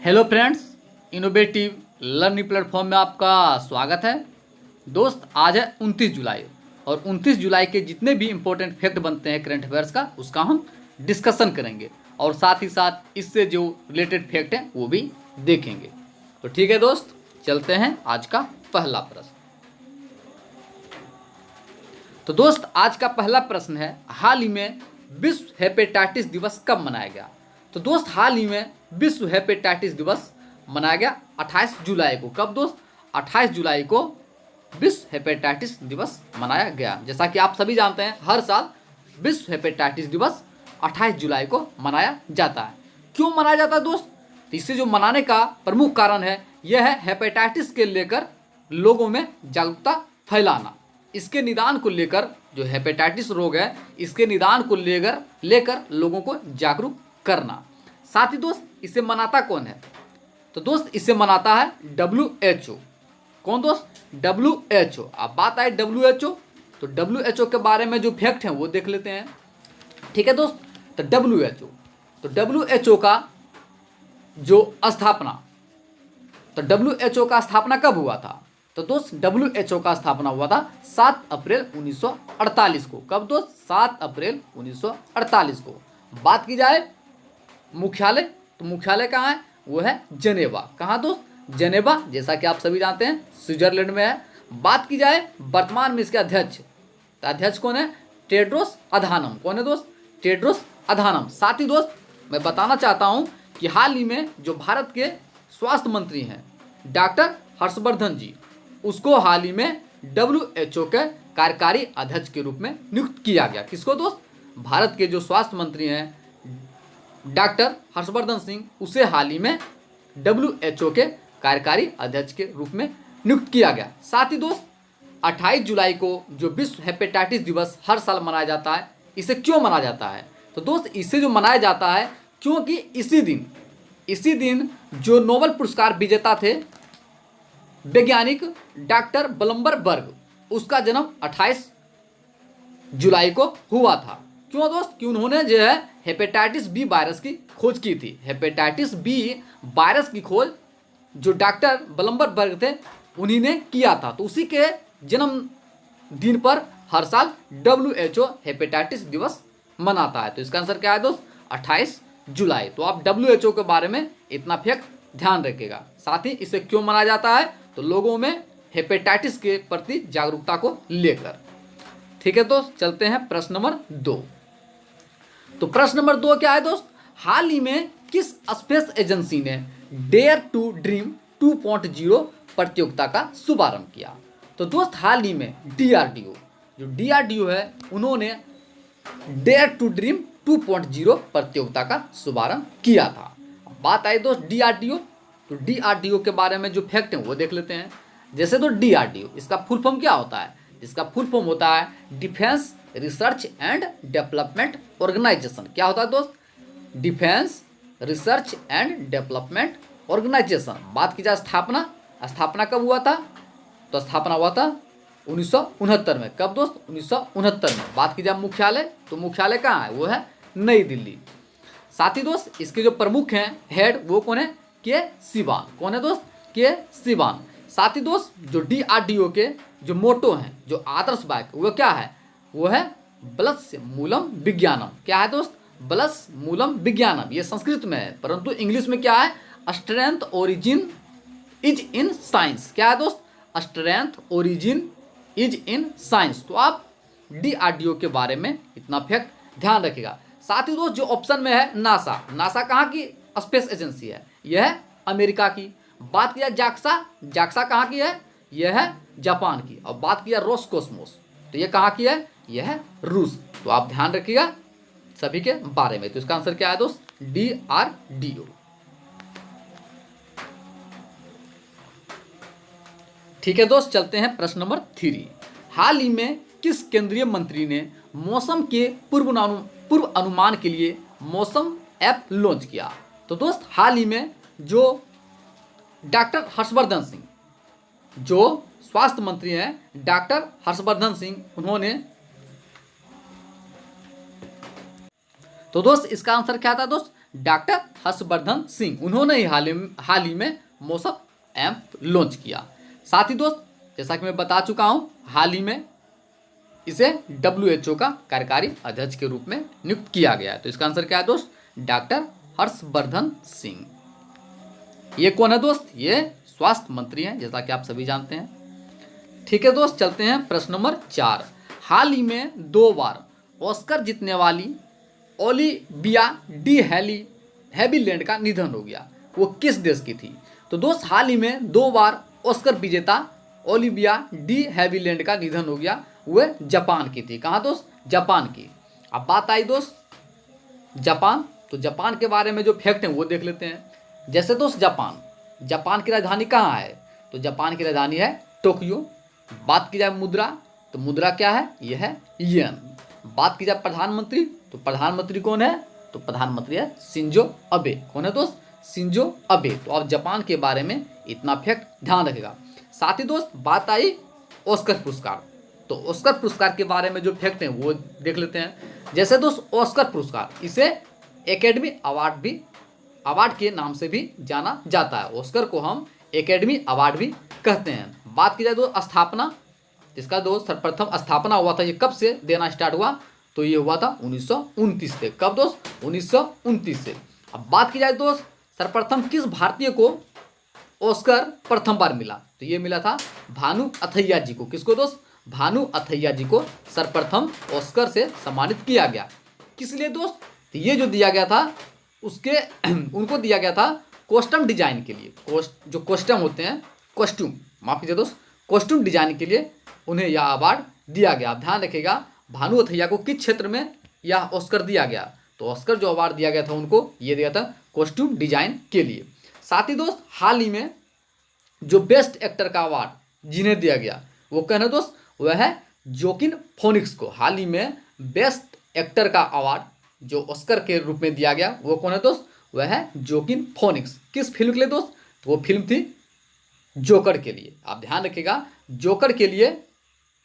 Hello friends, innovative learning platform में आपका स्वागत है। दोस्त, आज है 29 जुलाई और 29 जुलाई के जितने भी इम्पोर्टेंट फैक्ट बनते हैं करंट अफेयर्स का, उसका हम डिस्कशन करेंगे और साथ ही साथ इससे जो रिलेटेड फैक्ट हैं वो भी देखेंगे। तो ठीक है दोस्त, चलते हैं आज का पहला प्रश्न। तो दोस्त, आज का पहला प्रश्न है, हाल ही में विश्व हेपेटाइटिस दिवस कब मनाया गया? तो दोस्त, हाल ही में विश्व हेपेटाइटिस दिवस मनाया गया 28 जुलाई को। कब दोस्त? 28 जुलाई को विश्व हेपेटाइटिस दिवस मनाया गया। जैसा कि आप सभी जानते हैं, हर साल विश्व हेपेटाइटिस दिवस 28 जुलाई को मनाया जाता है। क्यों मनाया जाता है दोस्त? तो इससे जो मनाने का प्रमुख कारण है, यह है हेपेटाइटिस के लेकर लोगों में जागरूकता फैलाना। इसके निदान को लेकर, जो हेपेटाइटिस रोग है, इसके निदान को लेकर लोगों को जागरूक करना। साथ ही दोस्त, इसे मनाता कौन है? तो दोस्त, इसे मनाता है WHO। कौन दोस्त? WHO। अब बात आए WHO, तो WHO के बारे में जो फैक्ट हैं वो देख लेते हैं। ठीक है दोस्त, तो WHO का जो स्थापना, तो WHO का स्थापना कब हुआ था? तो दोस्त, WHO का स्थापना हुआ था 7 अप्रैल 1948 को। कब दोस्त? 7 अप्रैल 1948 को। बात की जाए मुख्यालय, तो मुख्यालय कहाँ है? वो है जनेवा। कहाँ दोस्त? जनेवा, जैसा कि आप सभी जानते हैं, स्विट्जरलैंड में है। बात की जाए वर्तमान में इसके अध्यक्ष, तो अध्यक्ष कौन है? टेड्रोस अधानम। कौन है दोस्त? टेड्रोस अधानम। साथ ही दोस्त, मैं बताना चाहता हूँ कि हाल ही में जो भारत के स्वास्थ्य मंत्री हैं डॉक्टर हर्षवर्धन जी, उसको हाल ही में WHO के कार्यकारी अध्यक्ष के रूप में नियुक्त किया गया। किसको दोस्त? भारत के जो स्वास्थ्य मंत्री हैं डॉक्टर हर्षवर्धन सिंह, उसे हाल ही में WHO के कार्यकारी अध्यक्ष के रूप में नियुक्त किया गया। साथ ही दोस्त, 28 जुलाई को जो विश्व हेपेटाइटिस दिवस हर साल मनाया जाता है, इसे क्यों मनाया जाता है? तो दोस्त, इसे जो मनाया जाता है क्योंकि इसी दिन जो नोबेल पुरस्कार विजेता थे वैज्ञानिक डॉक्टर बलम्बर बर्ग, उसका जन्म 28 जुलाई को हुआ था। क्यों दोस्त? कि उन्होंने जो है हेपेटाइटिस बी वायरस की खोज की थी। हेपेटाइटिस बी वायरस की खोज जो डॉक्टर बलम्बर बर्ग थे, उन्हीं ने किया था। तो उसी के जन्म दिन पर हर साल WHO हेपेटाइटिस दिवस मनाता है। तो इसका आंसर क्या है दोस्त? 28 जुलाई। तो आप WHO के बारे में इतना फैक्ट ध्यान रखिएगा। साथ ही इसे क्यों मनाया जाता है? तो लोगों में हेपेटाइटिस के प्रति जागरूकता को लेकर। ठीक है दोस्त, चलते हैं प्रश्न नंबर 2। तो प्रश्न नंबर 2 क्या है दोस्त? हाल ही में किस स्पेस एजेंसी ने डेयर टू ड्रीम 2.0 प्रतियोगिता का शुभारंभ किया? तो दोस्त, हाल ही में DRDO, जो DRDO है, उन्होंने डेयर टू ड्रीम 2.0 प्रतियोगिता का शुभारंभ किया था। बात आई दोस्त DRDO, तो DRDO के बारे में जो फैक्ट हैं वो देख लेते हैं। जैसे तो DRDO, इसका फुल फॉर्म क्या होता है? इसका फुल फॉर्म होता है defence research and development organisation. क्या होता है दोस्त? Defence research and development organisation. बात की जाए स्थापना कब हुआ था? तो स्थापना हुआ था 1969 में। कब दोस्त? 1969 में। बात की जाए मुख्यालय, तो मुख्यालय कहाँ है? वो है नई दिल्ली। साथ ही दोस्त, इसके जो प्रमुख हैं हेड, वो कौन है? के सिवान। कौन है दोस्त? के सिवान। साथ ही दोस्त, जो DRDO के जो मोटो हैं, जो आदर्श वाक्य, वो क्या है? वो है बलस मूलम विज्ञानम। क्या है दोस्त? बलस मूलम विज्ञानम। ये संस्कृत में है, परंतु इंग्लिश में क्या है? Strength origin is in science. क्या है दोस्त? Strength origin is in science. तो आप DRDO के बारे में इतना फैक्ट ध्यान रखिएगा। साथ ही दोस्त, जो ऑप्शन में है नासा कहाँ की स्पेस एजेंसी है? यह है अमेरिका की। बात किया जाक्सा कहाँ की है? यह है जापान की। और बात किया रोसकोस्मोस, तो यह कहाँ की है? यह है रूस। तो आप ध्यान रखिएगा सभी के बारे में। तो इसका आंसर क्या है दोस्त? DRDO। ठीक है दोस्त, चलते हैं प्रश्न नंबर 3। हाल ही में किस केंद्रीय मंत्री ने मौसम के पूर्व अनुमान के लिए मौसम ऐप लॉन्च किया? तो दोस्त, हाल ही में जो डॉक्टर हर्षवर्धन सिंह, जो स्वास्थ्य मंत्री हैं डॉक्टर हर्षवर्धन सिंह, उन्होंने, तो दोस्त इसका आंसर क्या था दोस्त? डॉक्टर हर्षवर्धन सिंह, उन्होंने ही हाल ही में मौसम ऐप लॉन्च किया। साथ ही दोस्त जैसा कि मैं बता चुका हूँ, हाल ही में इसे WHO का कार्यकारी अध्यक्ष के रूप में नियुक्त किया गया है। तो इसका आंसर क्या है दोस्त? डॉक्टर हर्षवर्धन सिंह। ये कौन है दोस्त? ये स्वास्थ्य मंत्री हैं, जैसा कि आप सभी जानते हैं। ठीक है दोस्त, चलते हैं प्रश्न नंबर 4। हाल ही में 2 बार ऑस्कर जीतने वाली ओलिविया डी हैविलैंड का निधन हो गया। वो किस देश की थी? तो दोस्त हाल ही में 2 बार ऑस्कर विजेता ओलिविया डी हैविलैंड का निधन हो गया। वह जापान की थी। कहाँ दोस्त? जापान की। अब बात आई दोस्त जापान, तो जापान के बारे में जो फैक्ट हैं वो देख लेते हैं। जैसे दोस्त जापान की राजधानी कहाँ है? तो जापान की राजधानी है टोक्यो। बात की जाए मुद्रा, तो मुद्रा क्या है? यह है येन। बात की जाए प्रधानमंत्री, तो प्रधानमंत्री कौन है? तो प्रधानमंत्री है शिंजो अबे। कौन है दोस्त? Shinzo Abe. तो अब जापान के बारे में इतना फैक्ट ध्यान रखेगा। साथ ही दोस्त बात आई ऑस्कर पुरस्कार, तो ऑस्कर पुरस्कार के बारे में जो फैक्ट हैं वो देख लेते हैं। जैसे दोस्त ऑस्कर पुरस्कार, इसे एकेडमी अवार्ड के नाम से भी जाना जाता है। ऑस्कर को हम एकेडमी अवार्ड भी कहते हैं। बात की जाए दोस्त स्थापना, इसका दोस्त सर्वप्रथम स्थापना हुआ था, ये कब से देना स्टार्ट हुआ? तो ये हुआ था 1929 से। कब दोस्त? 1929 से। अब बात की जाए दोस्त सर्वप्रथम किस भारतीय को ऑस्कर प्रथम बार मिला? तो ये मिला था भानु अथैया जी को। किसको दोस्त? भानु अथैया जी को सर्वप्रथम ऑस्कर से सम्मानित किया गया। किस लिए दोस्त? तो ये जो दिया गया था उसके उनको दिया गया था कॉस्ट्यूम डिजाइन के लिए। जो कॉस्ट्यूम होते हैं, कॉस्ट्यूम माफ कीजिए दोस्त, कॉस्ट्यूम डिजाइन के लिए उन्हें यह अवार्ड दिया गया। आप ध्यान रखिएगा भानु अथैया को किस क्षेत्र में यह ऑस्कर दिया गया? तो ऑस्कर जो अवार्ड दिया गया था उनको, ये दिया था कॉस्ट्यूम डिजाइन के लिए। साथ ही दोस्त हाल ही में जो बेस्ट एक्टर का अवार्ड जिन्हें दिया गया वो कौन है दोस्त? वह है जोकिन फोनिक्स को। हाल ही में बेस्ट एक्टर का अवार्ड जो ऑस्कर के रूप में दिया गया वो कौन है दोस्त? वह है जोकिन फोनिक्स। किस फिल्म के लिए दोस्त? तो वो फिल्म थी जोकर के लिए। आप ध्यान रखिएगा जोकर के लिए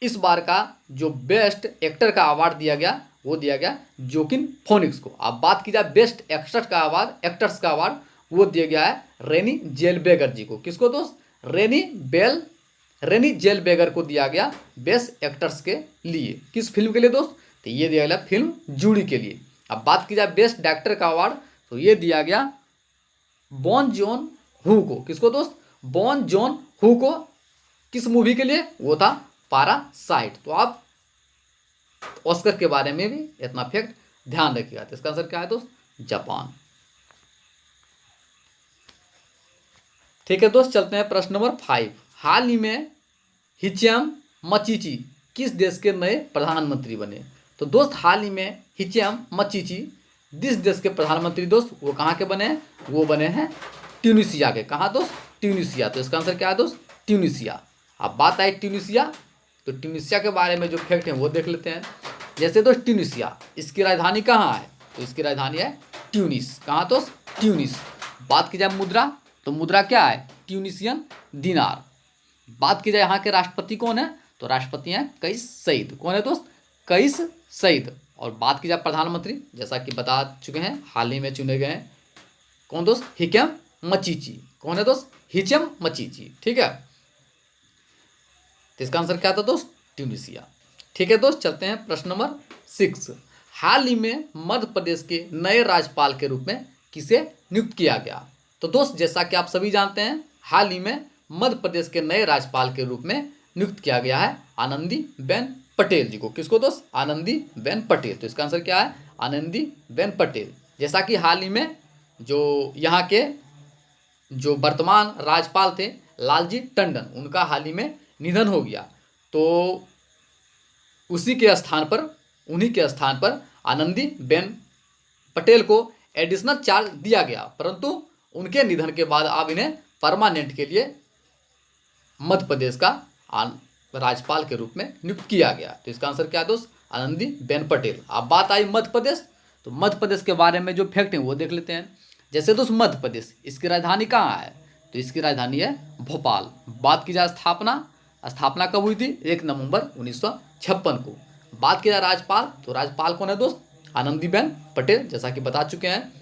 इस बार का जो बेस्ट एक्टर का अवार्ड दिया गया वो दिया गया जोकिन फोनिक्स को। अब बात की जाए बेस्ट एक्टर्स का अवार्ड वो दिया गया है रेनी जेलबेगर जी को। किसको दोस्त? रेनी जेलबेगर को दिया गया बेस्ट एक्टर्स के लिए। किस फिल्म के लिए दोस्त? तो ये दिया गया फिल्म जूडी के लिए। अब बात की जाए बेस्ट डायरेक्टर का अवार्ड, तो ये दिया गया बॉन जोन हू को। किसको दोस्त? बॉन जोन हू को। किस मूवी के लिए? वो था पैरासाइट। तो आप ऑस्कर के बारे में भी इतना फैक्ट ध्यान रखिएगा। तो इसका आंसर क्या है दोस्त? जापान। ठीक है दोस्त, चलते हैं प्रश्न नंबर 5। हाल ही में हिचियम मचीची किस देश के नए प्रधानमंत्री बने? तो दोस्त हाल ही में हिचियम मचीची जिस देश के प्रधानमंत्री दोस्त वो कहाँ के बने हैं? वो बने हैं ट्यूनिसिया के। कहाँ दोस्त? ट्यूनिसिया। तो इसका आंसर क्या है दोस्त? ट्यूनिसिया। अब बात आई ट्यूनिसिया, तो ट्यूनिसिया के बारे में जो फैक्ट है वो देख लेते हैं। जैसे दोस्त ट्यूनिसिया, इसकी राजधानी कहाँ है? तो इसकी राजधानी है ट्यूनिस। कहाँ दोस्त? ट्यूनिस। बात की जाए मुद्रा, तो मुद्रा क्या है? ट्यूनिसियन दिनार। बात की जाए यहाँ के राष्ट्रपति कौन है? तो राष्ट्रपति हैं कईस सईद। कौन है दोस्त? कईस सईद। और बात की जाए प्रधानमंत्री, जैसा कि बता चुके हैं हाल ही में चुने गए हैं कौन दोस्त? हिकम मचीची। कौन है दोस्त? हिचम मचीची। ठीक है, तो इसका आंसर क्या था दोस्त? ट्यूनिसिया। ठीक है दोस्त, चलते हैं प्रश्न नंबर 6। हाल ही में मध्य प्रदेश के नए राज्यपाल के रूप में किसे नियुक्त किया गया? तो दोस्त जैसा कि आप सभी जानते हैं हाल ही में मध्य प्रदेश के नए राज्यपाल के रूप में नियुक्त किया गया है आनंदीबेन पटेल जी को। किसको दोस्त? आनंदीबेन पटेल। तो इसका आंसर क्या है? आनंदीबेन पटेल। जैसा कि हाल ही में जो यहाँ के जो वर्तमान राज्यपाल थे लालजी टंडन, उनका हाल ही में निधन हो गया, तो उन्हीं के स्थान पर आनंदीबेन पटेल को एडिशनल चार्ज दिया गया, परंतु उनके निधन के बाद अब इन्हें परमानेंट के लिए मध्य प्रदेश का राज्यपाल के रूप में नियुक्त किया गया। तो इसका आंसर क्या है दोस्त? आनंदीबेन पटेल। अब बात आई मध्य प्रदेश, तो मध्य प्रदेश के बारे में जो फैक्ट है वो देख लेते हैं। जैसे दोस्त मध्य प्रदेश, इसकी राजधानी कहाँ है? तो इसकी राजधानी है भोपाल। बात की जाए स्थापना कब हुई थी? 1 नवंबर 1956 को। बात की जाए राज्यपाल, तो राज्यपाल कौन है दोस्त? आनंदीबेन पटेल, जैसा कि बता चुके हैं।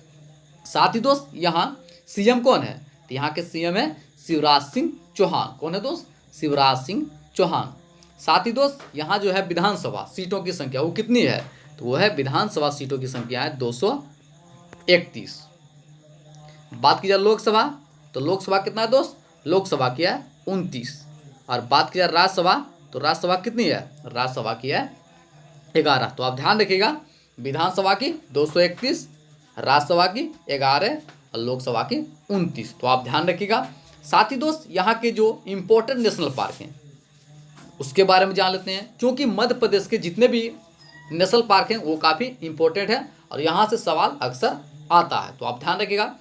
साथ ही दोस्त यहाँ सीएम कौन है, तो यहाँ के सीएम है शिवराज सिंह चौहान। कौन है दोस्त, शिवराज सिंह चौहान। साथ ही दोस्त यहाँ जो है विधानसभा सीटों की संख्या वो कितनी है, तो वो है विधानसभा सीटों की संख्या है 231। बात की जाए लोकसभा, तो लोकसभा कितना है दोस्त, लोकसभा की है 29। और बात की जाए राज्यसभा, तो राज्यसभा कितनी है, राज्यसभा की है 11। तो आप ध्यान रखिएगा, विधानसभा की 231, राज्यसभा की 11 और लोकसभा की 29। तो आप ध्यान रखिएगा। साथ ही दोस्त यहाँ के जो इम्पोर्टेंट नेशनल पार्क हैं उसके बारे में जान लेते हैं, क्योंकि मध्य प्रदेश के जितने भी नेशनल पार्क हैं वो काफ़ी इंपॉर्टेंट है और यहाँ से सवाल अक्सर आता है। तो आप ध्यान रखिएगा।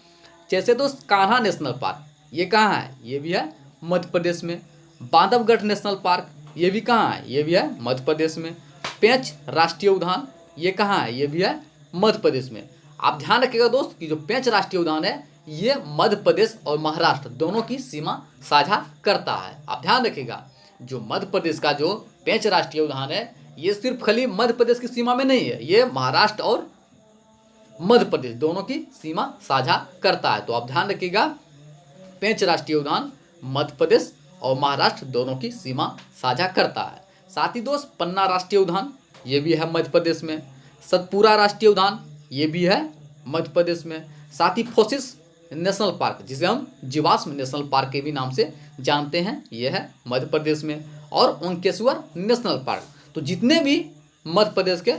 जैसे दोस्त कान्हा नेशनल पार्क, ये कहाँ है, ये भी है मध्य प्रदेश में। बांधवगढ़ नेशनल पार्क, ये भी कहाँ है, ये भी है मध्य प्रदेश में। पेंच राष्ट्रीय उद्यान, ये कहाँ है, ये भी है मध्य प्रदेश में। आप ध्यान रखिएगा दोस्त कि जो पेंच राष्ट्रीय उद्यान है ये मध्य प्रदेश और महाराष्ट्र दोनों की सीमा साझा करता है। आप ध्यान रखिएगा, जो मध्य प्रदेश का जो पेंच राष्ट्रीय उद्यान है ये सिर्फ खाली मध्य प्रदेश की सीमा में नहीं है, ये महाराष्ट्र और मध्य प्रदेश दोनों की सीमा साझा करता है। तो आप ध्यान रखिएगा, पेंच राष्ट्रीय उद्यान मध्य प्रदेश और महाराष्ट्र दोनों की सीमा साझा करता है। साथ ही दोस्त पन्ना राष्ट्रीय उद्यान, ये भी है मध्य प्रदेश में। सतपुरा राष्ट्रीय उद्यान, ये भी है मध्य प्रदेश में। साथ ही फोसिस नेशनल पार्क, जिसे हम जीवाश्म नेशनल पार्क के भी नाम से जानते हैं, यह है मध्य प्रदेश में। और ओंकेश्वर नेशनल पार्क, तो जितने भी मध्य प्रदेश के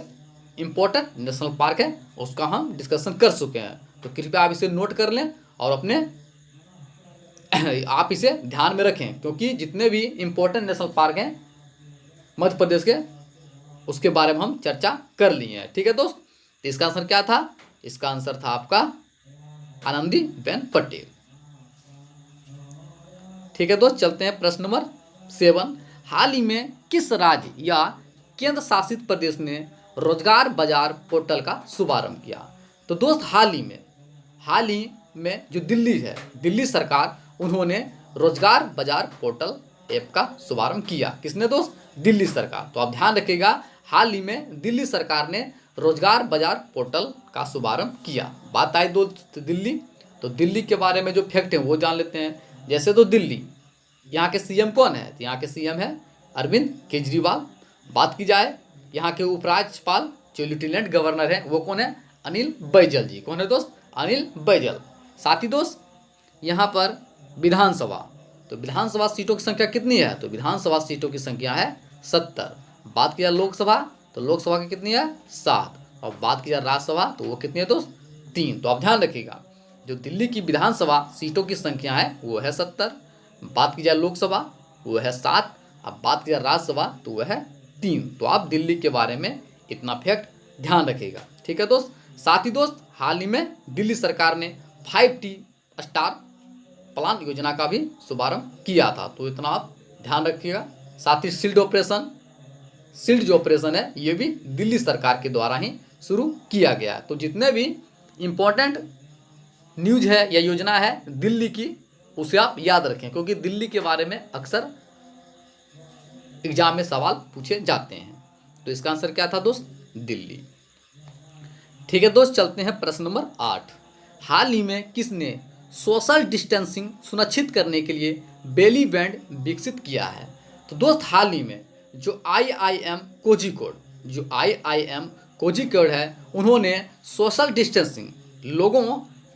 इम्पोर्टेंट नेशनल पार्क है उसका हम डिस्कशन कर चुके हैं। तो कृपया आप इसे नोट कर लें और अपने आप इसे ध्यान में रखें, क्योंकि जितने भी इम्पोर्टेंट नेशनल पार्क हैं मध्य प्रदेश के उसके बारे में हम चर्चा कर लिए हैं। ठीक है दोस्त, तो इसका आंसर क्या था, इसका आंसर था आपका आनंदीबेन पटेल। ठीक है दोस्त, चलते हैं प्रश्न नंबर 7। हाल ही में किस राज्य या केंद्र शासित प्रदेश ने रोजगार बाजार पोर्टल का शुभारंभ किया। तो दोस्त हाल ही में जो दिल्ली है, दिल्ली सरकार, उन्होंने रोजगार बाजार पोर्टल ऐप का शुभारंभ किया। किसने दोस्त, दिल्ली सरकार। तो आप ध्यान रखिएगा, हाल ही में दिल्ली सरकार ने रोजगार बाजार पोर्टल का शुभारंभ किया। बात आई दोस्त दिल्ली, तो दिल्ली के बारे में जो फैक्ट है वो जान लेते हैं। जैसे तो दिल्ली, यहाँ के सीएम कौन है, तो यहाँ के सीएम है अरविंद केजरीवाल। बात की जाए यहाँ के उपराज्यपाल जो लेफ्टिनेंट गवर्नर है वो कौन है, अनिल बैजल जी। कौन है दोस्त, अनिल बैजल। साथ ही दोस्त यहाँ पर विधानसभा, तो विधानसभा सीटों की संख्या कितनी है, तो विधानसभा सीटों की संख्या है 70। बात की जाए लोकसभा, तो लोकसभा की कितनी है, 7। और बात की जाए राज्यसभा तो वो कितनी है दोस्त, 3। तो आप ध्यान रखिएगा, जो दिल्ली की विधानसभा सीटों की संख्या है वो है 70। बात की जाए लोकसभा वो है 7। अब बात की जाए राज्यसभा तो वह है 3। तो आप दिल्ली के बारे में इतना फैक्ट ध्यान रखिएगा। ठीक है दोस्त। साथ ही दोस्त हाल ही में दिल्ली सरकार ने 5T स्टार प्लान योजना का भी शुभारंभ किया था, तो इतना आप ध्यान रखिएगा। साथ ही शील्ड जो ऑपरेशन है ये भी दिल्ली सरकार के द्वारा ही शुरू किया गया। तो जितने भी इम्पोर्टेंट न्यूज है या योजना है दिल्ली की, उसे आप याद रखें, क्योंकि दिल्ली के बारे में अक्सर एग्जाम में सवाल पूछे जाते हैं। तो इसका आंसर क्या था दोस्त, दिल्ली। ठीक है दोस्त, चलते हैं प्रश्न नंबर 8। हाल ही में किसने सोशल डिस्टेंसिंग सुनिश्चित करने के लिए बेली बैंड विकसित किया है। तो दोस्त हाल ही में जो IIM कोझिकोड है, उन्होंने सोशल डिस्टेंसिंग, लोगों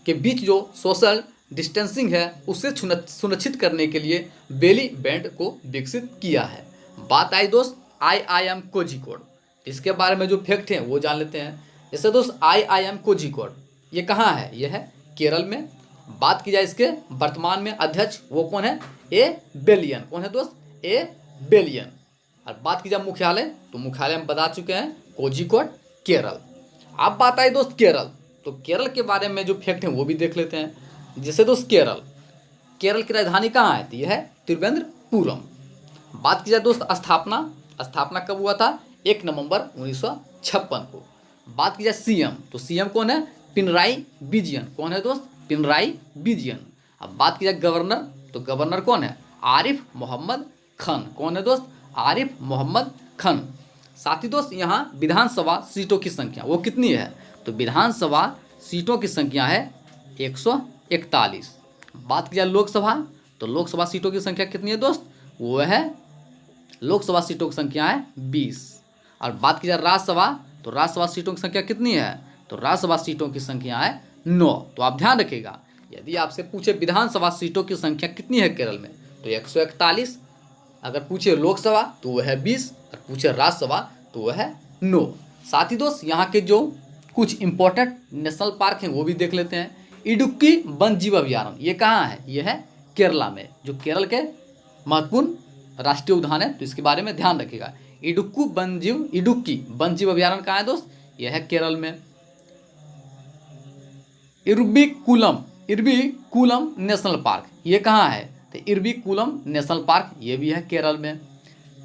के बीच जो सोशल डिस्टेंसिंग है उसे सुनिश्चित करने के लिए बेली बैंड को विकसित किया है। बात आई दोस्त IIM कोझिकोड, इसके बारे में जो फैक्ट हैं वो जान लेते हैं। जैसे दोस्त IIM कोझिकोड ये कहाँ है, ये है केरल में। बात की जाए इसके वर्तमान में अध्यक्ष वो कौन है, ए बेलियन। कौन है दोस्त, ए बेलियन। और बात की जाए मुख्यालय, तो मुख्यालय हम बता चुके हैं कोझिकोड, केरल। अब बात आई दोस्त केरल, तो केरल के बारे में जो फैक्ट हैं वो भी देख लेते हैं। जैसे दोस्त केरल की राजधानी कहाँ है, तो यह है तिरुवनंतपुरम। बात की जाए दोस्त स्थापना कब हुआ था, 1 नवंबर 1956 को। बात की जाए सीएम, तो सीएम कौन है, पिनराई विजयन। कौन है दोस्त, पिनराई विजयन। अब बात की जाए गवर्नर, तो गवर्नर कौन है, आरिफ मोहम्मद खान। कौन है दोस्त, आरिफ मोहम्मद खान। साथ ही दोस्त यहाँ विधानसभा सीटों की संख्या वो कितनी है, तो विधानसभा सीटों की संख्या है 141। बात की जाए लोकसभा, तो लोकसभा सीटों की संख्या कितनी है दोस्त, वो है लोकसभा सीटों की संख्या है 20। और बात की जाए राज्यसभा, तो राज्यसभा सीटों की संख्या कितनी है, तो राज्यसभा सीटों की संख्या है 9। तो आप ध्यान रखिएगा, यदि आपसे पूछे विधानसभा सीटों की संख्या कितनी है केरल में, तो 141। अगर पूछे लोकसभा तो वह है 20, और पूछे राज्यसभा तो वह है 9। साथ ही दोस्त यहाँ के जो कुछ इंपॉर्टेंट नेशनल पार्क हैं वो भी देख लेते हैं। इडुक्की वन जीव अभयारण्य, ये कहाँ है, ये है केरला में, जो केरल के महत्वपूर्ण राष्ट्रीय उद्यान है, तो इसके बारे में ध्यान रखिएगा। इडुक्की वन जीव अभयारण्य कहाँ है दोस्त, यह है केरल में। इरविकुलम नेशनल पार्क, ये कहाँ है, तो इरविकुलम नेशनल पार्क ये भी है केरल में।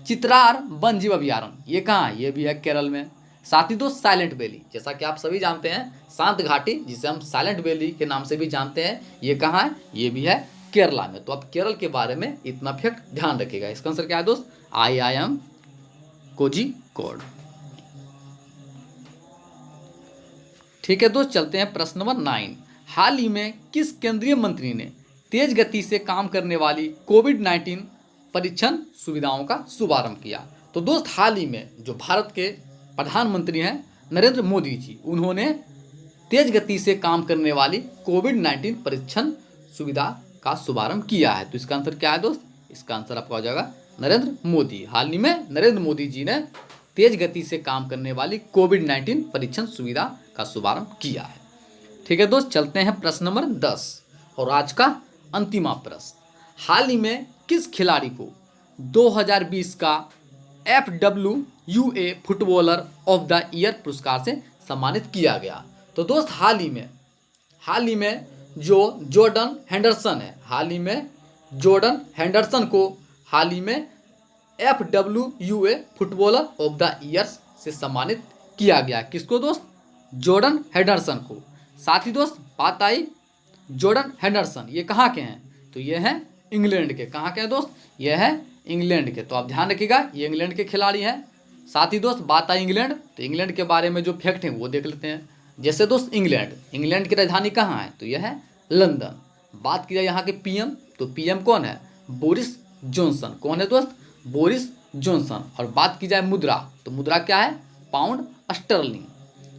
चित्रार वन जीव अभयारण्य, ये कहाँ है, ये भी है केरल में। साथ ही दोस्त साइलेंट वैली, जैसा कि आप सभी जानते हैं, शांत घाटी जिसे हम साइलेंट वैली के नाम से भी जानते हैं, ये कहाँ है, ये भी है केरला में। तो अब केरल के बारे में इतना फैक्ट ध्यान रखिएगा। इसका आंसर क्या है दोस्त, IIM कोझिकोड। ठीक है दोस्त, चलते हैं प्रश्न नंबर 9। हाल ही में किस केंद्रीय मंत्री ने तेज गति से काम करने वाली कोविड-19 परीक्षण सुविधाओं का शुभारंभ किया। तो दोस्त हाल ही में जो भारत के प्रधानमंत्री हैं नरेंद्र मोदी जी, उन्होंने तेज गति से काम करने वाली कोविड-19 परीक्षण सुविधा का शुभारंभ किया है। तो इसका आंसर क्या है दोस्त, इसका आंसर आपका हो जाएगा नरेंद्र मोदी। हाल ही में नरेंद्र मोदी जी ने तेज गति से काम करने वाली कोविड-19 परीक्षण सुविधा का शुभारंभ किया है। ठीक है दोस्त, चलते हैं प्रश्न नंबर 10 और आज का अंतिम प्रश्न। हाल ही में किस खिलाड़ी को 2020 का FWUA footballer of the year पुरस्कार से सम्मानित किया गया। तो दोस्त हाल ही में जो जॉर्डन हेंडरसन है, जॉर्डन हेंडरसन को हाल ही में FWUA footballer of the year से सम्मानित किया गया। किसको दोस्त, जॉर्डन हेंडरसन को। साथ ही दोस्त बात आई जॉर्डन हेंडरसन ये कहाँ के हैं, तो ये हैं इंग्लैंड के। कहाँ के हैं दोस्त, ये है इंग्लैंड के। तो आप ध्यान रखिएगा, ये इंग्लैंड के खिलाड़ी हैं। साथ ही दोस्त बात आई इंग्लैंड, तो इंग्लैंड के बारे में जो फैक्ट हैं वो देख लेते हैं। जैसे दोस्त इंग्लैंड की राजधानी कहाँ है, तो यह है लंदन। बात की जाए यहाँ के PM, तो PM कौन है, बोरिस जॉनसन। कौन है दोस्त, बोरिस जॉनसन। और बात की जाए मुद्रा, तो मुद्रा क्या है, पाउंड स्टर्लिंग।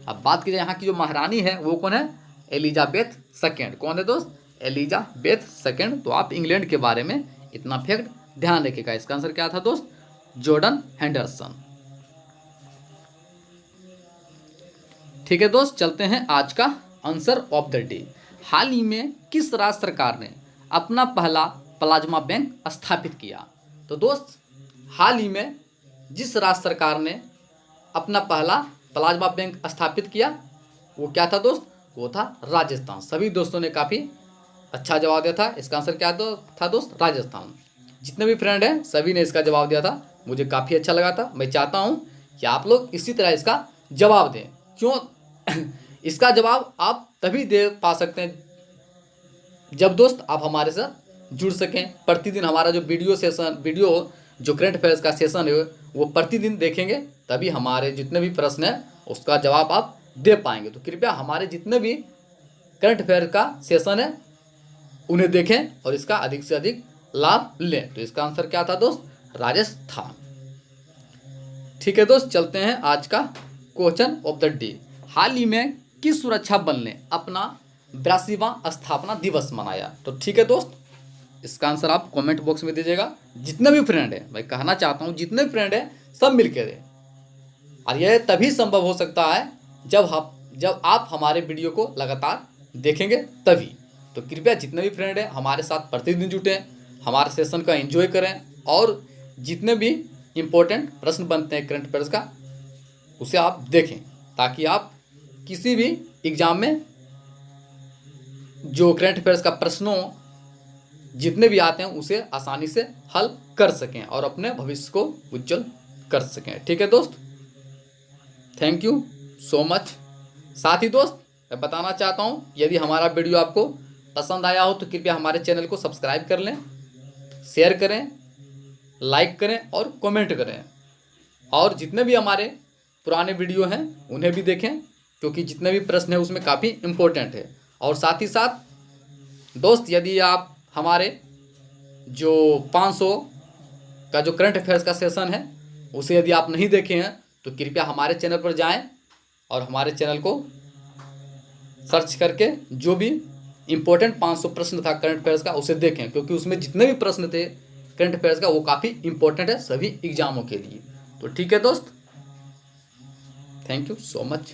अब बात की जाए यहाँ की जो महारानी है वो कौन है, एलिजाबेथ सेकेंड। कौन है दोस्त, एलिजाबेथ सेकेंड। तो आप इंग्लैंड के बारे में इतना फैक्ट ध्यान रखिएगा। इसका आंसर क्या था दोस्त, जॉर्डन हेंडरसन। ठीक है दोस्त, चलते हैं आज का आंसर ऑफ द डे। हाल ही में किस राज्य सरकार ने अपना पहला प्लाज्मा बैंक स्थापित किया। तो दोस्त हाल ही में जिस राज्य सरकार ने अपना पहला प्लाज्मा बैंक स्थापित किया वो क्या था दोस्त, वो था राजस्थान। सभी दोस्तों ने काफ़ी अच्छा जवाब दिया था। इसका आंसर क्या था दोस्त, राजस्थान। जितने भी फ्रेंड हैं सभी ने इसका जवाब दिया था, मुझे काफ़ी अच्छा लगा था। मैं चाहता हूँ कि आप लोग इसी तरह इसका जवाब दें। क्यों इसका जवाब आप तभी दे पा सकते हैं जब दोस्त आप हमारे साथ जुड़ सकें। प्रतिदिन हमारा जो वीडियो जो करंट अफेयर्स का सेशन है वो प्रतिदिन देखेंगे, तभी हमारे जितने भी प्रश्न हैं उसका जवाब आप दे पाएंगे। तो कृपया हमारे जितने भी करंट अफेयर का सेशन है उन्हें देखें और इसका अधिक से अधिक लाभ लें। तो इसका आंसर क्या था दोस्त, राजस्थान। ठीक है दोस्त, चलते हैं आज का क्वेश्चन ऑफ द डे। हाल ही में किस सुरक्षा बल ने अपना 82वां स्थापना दिवस मनाया। तो ठीक है दोस्त, इसका आंसर आप कमेंट बॉक्स में दीजिएगा। जितने भी फ्रेंड हैं, मैं कहना चाहता हूँ जितने भी फ्रेंड हैं सब मिलकर दें। और यह तभी संभव हो सकता है जब आप हमारे वीडियो को लगातार देखेंगे तभी। तो कृपया जितने भी फ्रेंड हैं हमारे साथ प्रतिदिन जुटें, हमारे सेशन का एंजॉय करें और जितने भी इम्पोर्टेंट प्रश्न बनते हैं करंट अफेयर्स का उसे आप देखें, ताकि आप किसी भी एग्जाम में जो करंट अफेयर्स का प्रश्नों जितने भी आते हैं उसे आसानी से हल कर सकें और अपने भविष्य को उज्जवल कर सकें। ठीक है दोस्त, थैंक यू सो मच। साथ ही दोस्त मैं बताना चाहता हूं, यदि हमारा वीडियो आपको पसंद आया हो तो कृपया हमारे चैनल को सब्सक्राइब कर लें, शेयर करें, लाइक करें और कमेंट करें। और जितने भी हमारे पुराने वीडियो हैं उन्हें भी देखें, क्योंकि जितने भी प्रश्न हैं उसमें काफ़ी इम्पोर्टेंट है। और साथ ही साथ दोस्त यदि आप हमारे जो 500 का जो करंट अफेयर्स का सेशन है उसे यदि आप नहीं देखे हैं तो कृपया हमारे चैनल पर जाएं और हमारे चैनल को सर्च करके जो भी इम्पोर्टेंट 500 प्रश्न था करंट अफेयर्स का उसे देखें, क्योंकि उसमें जितने भी प्रश्न थे करंट अफेयर्स का वो काफ़ी इम्पोर्टेंट है सभी एग्जामों के लिए। तो ठीक है दोस्त, थैंक यू सो मच।